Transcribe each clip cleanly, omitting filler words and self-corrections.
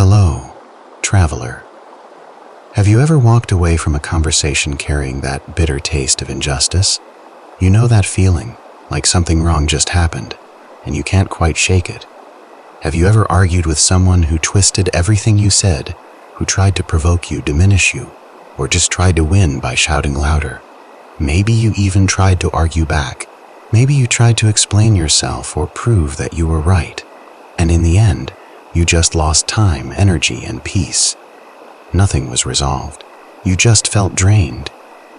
Hello, traveler. Have you ever walked away from a conversation carrying that bitter taste of injustice? You know that feeling, like something wrong just happened, and you can't quite shake it. Have you ever argued with someone who twisted everything you said, who tried to provoke you, diminish you, or just tried to win by shouting louder? Maybe you even tried to argue back. Maybe you tried to explain yourself or prove that you were right. And in the end, you just lost time, energy, and peace. Nothing was resolved. You just felt drained.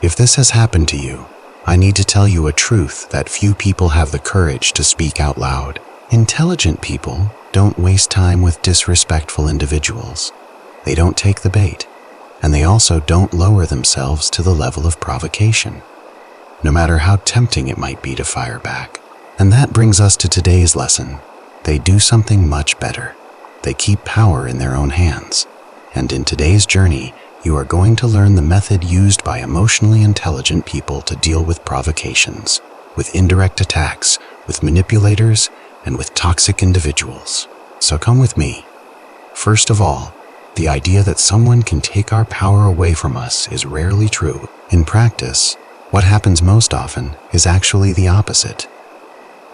If this has happened to you, I need to tell you a truth that few people have the courage to speak out loud. Intelligent people don't waste time with disrespectful individuals. They don't take the bait, and they also don't lower themselves to the level of provocation, no matter how tempting it might be to fire back. And that brings us to today's lesson. They do something much better. They keep power in their own hands. And in today's journey, you are going to learn the method used by emotionally intelligent people to deal with provocations, with indirect attacks, with manipulators, and with toxic individuals. So come with me. First of all, the idea that someone can take our power away from us is rarely true. In practice, what happens most often is actually the opposite.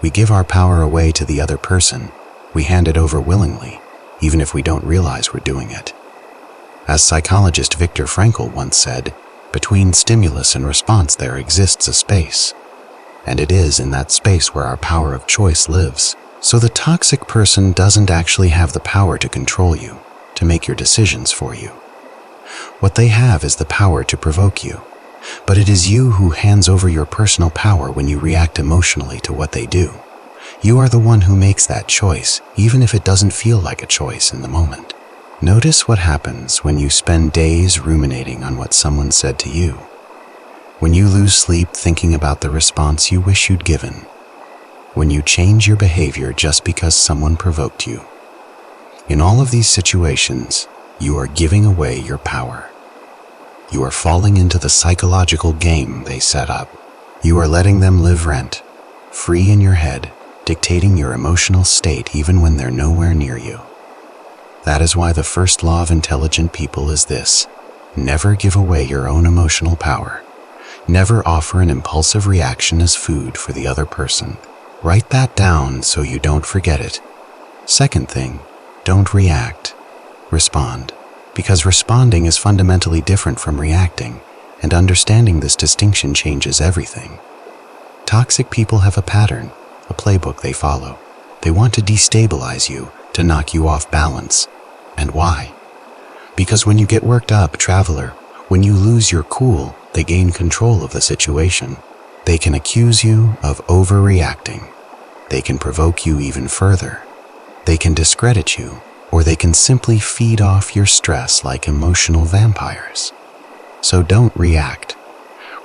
We give our power away to the other person. We hand it over willingly, even if we don't realize we're doing it. As psychologist Viktor Frankl once said, between stimulus and response there exists a space. And it is in that space where our power of choice lives. So the toxic person doesn't actually have the power to control you, to make your decisions for you. What they have is the power to provoke you. But it is you who hands over your personal power when you react emotionally to what they do. You are the one who makes that choice, even if it doesn't feel like a choice in the moment. Notice what happens when you spend days ruminating on what someone said to you. When you lose sleep thinking about the response you wish you'd given. When you change your behavior just because someone provoked you. In all of these situations, you are giving away your power. You are falling into the psychological game they set up. You are letting them live rent, free in your head, dictating your emotional state even when they're nowhere near you. That is why the first law of intelligent people is this: never give away your own emotional power. Never offer an impulsive reaction as food for the other person. Write that down so you don't forget it. Second thing, don't react. Respond. Because responding is fundamentally different from reacting, and understanding this distinction changes everything. Toxic people have a pattern, a playbook they follow. They want to destabilize you, to knock you off balance. And why? Because when you get worked up, traveler, when you lose your cool, they gain control of the situation. They can accuse you of overreacting. They can provoke you even further. They can discredit you, or they can simply feed off your stress like emotional vampires. So don't react.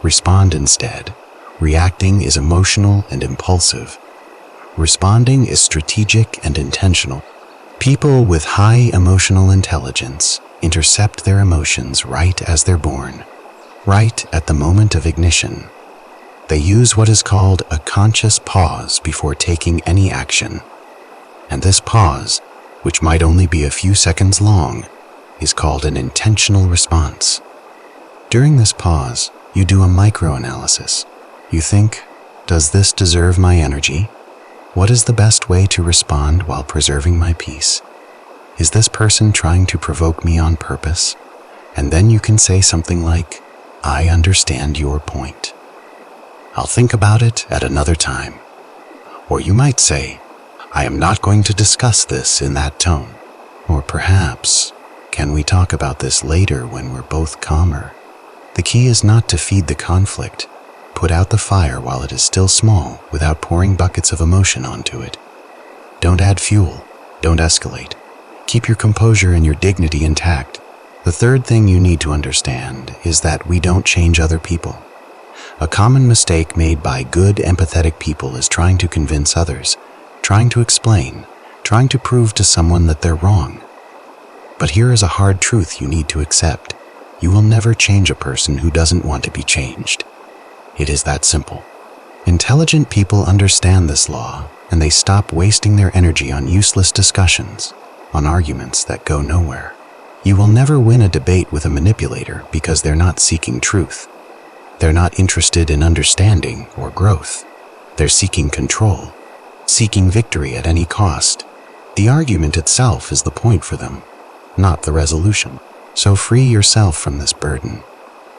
Respond instead. Reacting is emotional and impulsive. Responding is strategic and intentional. People with high emotional intelligence intercept their emotions right as they're born, right at the moment of ignition. They use what is called a conscious pause before taking any action. And this pause, which might only be a few seconds long, is called an intentional response. During this pause, you do a microanalysis. You think, does this deserve my energy? What is the best way to respond while preserving my peace? Is this person trying to provoke me on purpose? And then you can say something like, I understand your point. I'll think about it at another time. Or you might say, I am not going to discuss this in that tone. Or perhaps, can we talk about this later when we're both calmer? The key is not to feed the conflict. Put out the fire while it is still small without pouring buckets of emotion onto it. Don't add fuel. Don't escalate. Keep your composure and your dignity intact. The third thing you need to understand is that we don't change other people. A common mistake made by good, empathetic people is trying to convince others, trying to explain, trying to prove to someone that they're wrong. But here is a hard truth you need to accept. You will never change a person who doesn't want to be changed. It is that simple. Intelligent people understand this law, and they stop wasting their energy on useless discussions. on arguments that go nowhere. You will never win a debate with a manipulator because they're not seeking truth. They're not interested in understanding or growth. They're seeking control, seeking victory at any cost. The argument itself is the point for them, not the resolution. So free yourself from this burden.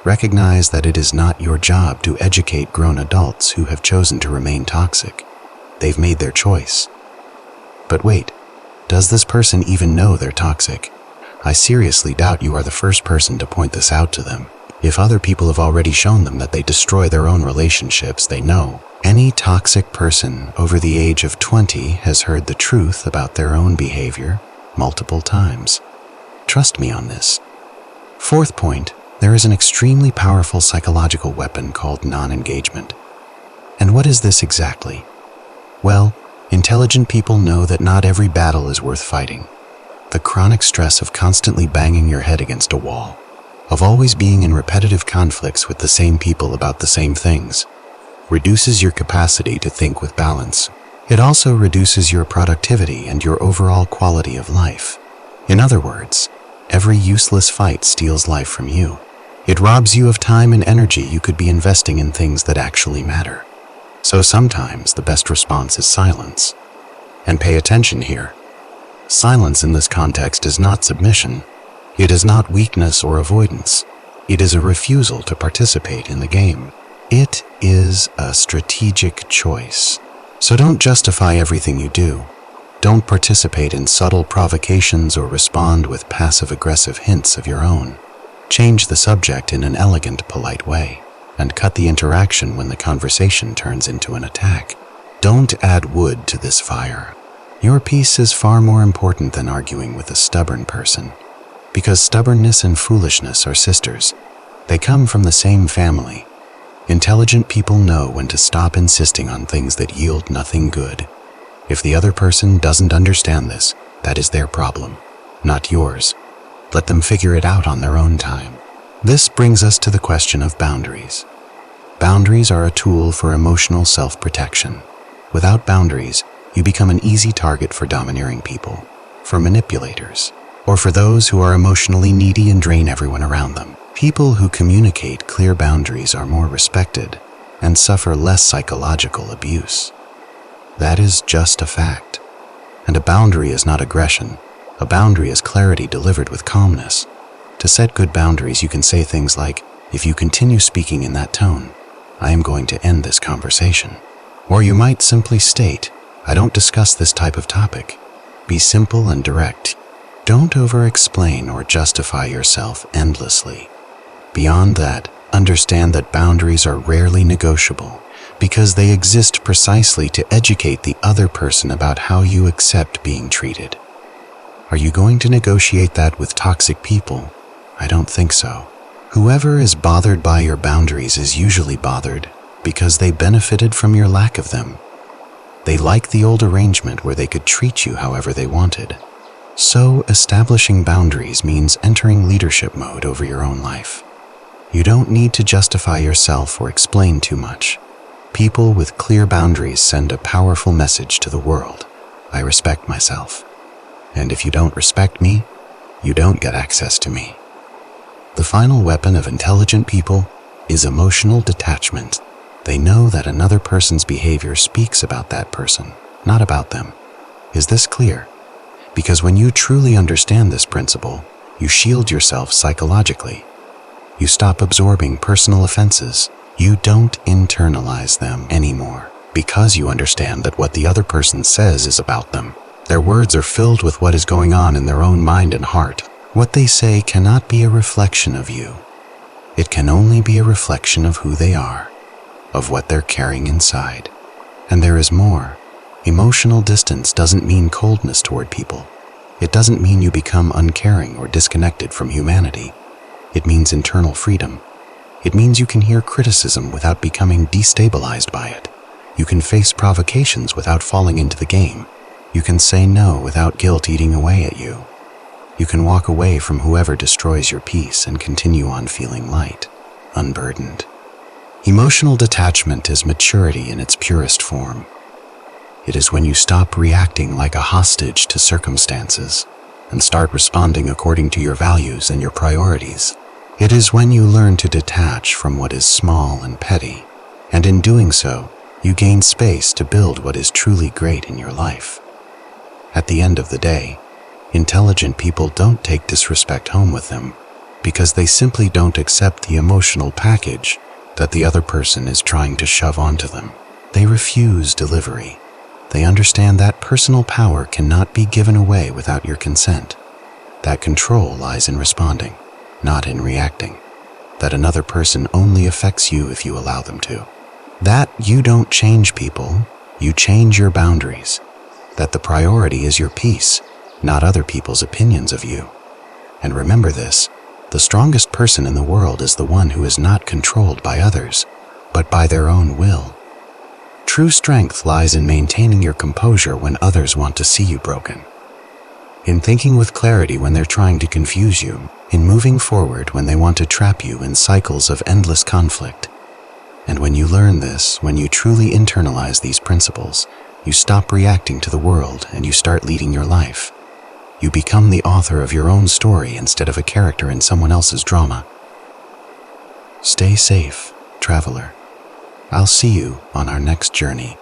Recognize that it is not your job to educate grown adults who have chosen to remain toxic. They've made their choice. But wait, does this person even know they're toxic? I seriously doubt you are the first person to point this out to them. If other people have already shown them that they destroy their own relationships, they know. Any toxic person over the age of 20 has heard the truth about their own behavior multiple times. Trust me on this. Fourth point, there is an extremely powerful psychological weapon called non-engagement. And what is this exactly? Well, intelligent people know that not every battle is worth fighting. The chronic stress of constantly banging your head against a wall, of always being in repetitive conflicts with the same people about the same things, reduces your capacity to think with balance. It also reduces your productivity and your overall quality of life. In other words, every useless fight steals life from you. It robs you of time and energy you could be investing in things that actually matter. So sometimes the best response is silence. And pay attention here. Silence in this context is not submission. It is not weakness or avoidance. It is a refusal to participate in the game. It is a strategic choice. So don't justify everything you do. Don't participate in subtle provocations or respond with passive-aggressive hints of your own. Change the subject in an elegant, polite way, and cut the interaction when the conversation turns into an attack. Don't add wood to this fire. Your peace is far more important than arguing with a stubborn person, because stubbornness and foolishness are sisters. They come from the same family. Intelligent people know when to stop insisting on things that yield nothing good. If the other person doesn't understand this, that is their problem, not yours. Let them figure it out on their own time. This brings us to the question of boundaries. Boundaries are a tool for emotional self-protection. Without boundaries, you become an easy target for domineering people, for manipulators, or for those who are emotionally needy and drain everyone around them. People who communicate clear boundaries are more respected and suffer less psychological abuse. That is just a fact. And a boundary is not aggression. A boundary is clarity delivered with calmness. To set good boundaries, you can say things like, if you continue speaking in that tone, I am going to end this conversation. Or you might simply state, I don't discuss this type of topic. Be simple and direct. Don't over-explain or justify yourself endlessly. Beyond that, understand that boundaries are rarely negotiable because they exist precisely to educate the other person about how you accept being treated. Are you going to negotiate that with toxic people? I don't think so. Whoever is bothered by your boundaries is usually bothered because they benefited from your lack of them. They like the old arrangement where they could treat you however they wanted. So, establishing boundaries means entering leadership mode over your own life. You don't need to justify yourself or explain too much. People with clear boundaries send a powerful message to the world. I respect myself. And if you don't respect me, you don't get access to me. The final weapon of intelligent people is emotional detachment. They know that another person's behavior speaks about that person, not about them. Is this clear? Because when you truly understand this principle, you shield yourself psychologically. You stop absorbing personal offenses. You don't internalize them anymore because you understand that what the other person says is about them. Their words are filled with what is going on in their own mind and heart. What they say cannot be a reflection of you. It can only be a reflection of who they are, of what they're carrying inside. And there is more. Emotional distance doesn't mean coldness toward people. It doesn't mean you become uncaring or disconnected from humanity. It means internal freedom. It means you can hear criticism without becoming destabilized by it. You can face provocations without falling into the game. You can say no without guilt eating away at you. You can walk away from whoever destroys your peace and continue on feeling light, unburdened. Emotional detachment is maturity in its purest form. It is when you stop reacting like a hostage to circumstances and start responding according to your values and your priorities. It is when you learn to detach from what is small and petty, and in doing so, you gain space to build what is truly great in your life. At the end of the day, intelligent people don't take disrespect home with them because they simply don't accept the emotional package that the other person is trying to shove onto them. They refuse delivery. They understand that personal power cannot be given away without your consent. That control lies in responding, not in reacting. That another person only affects you if you allow them to. That you don't change people, you change your boundaries. That the priority is your peace, not other people's opinions of you. And remember this, the strongest person in the world is the one who is not controlled by others, but by their own will. True strength lies in maintaining your composure when others want to see you broken. In thinking with clarity when they're trying to confuse you, in moving forward when they want to trap you in cycles of endless conflict. And when you learn this, when you truly internalize these principles, you stop reacting to the world and you start leading your life. You become the author of your own story instead of a character in someone else's drama. Stay safe, traveler. I'll see you on our next journey.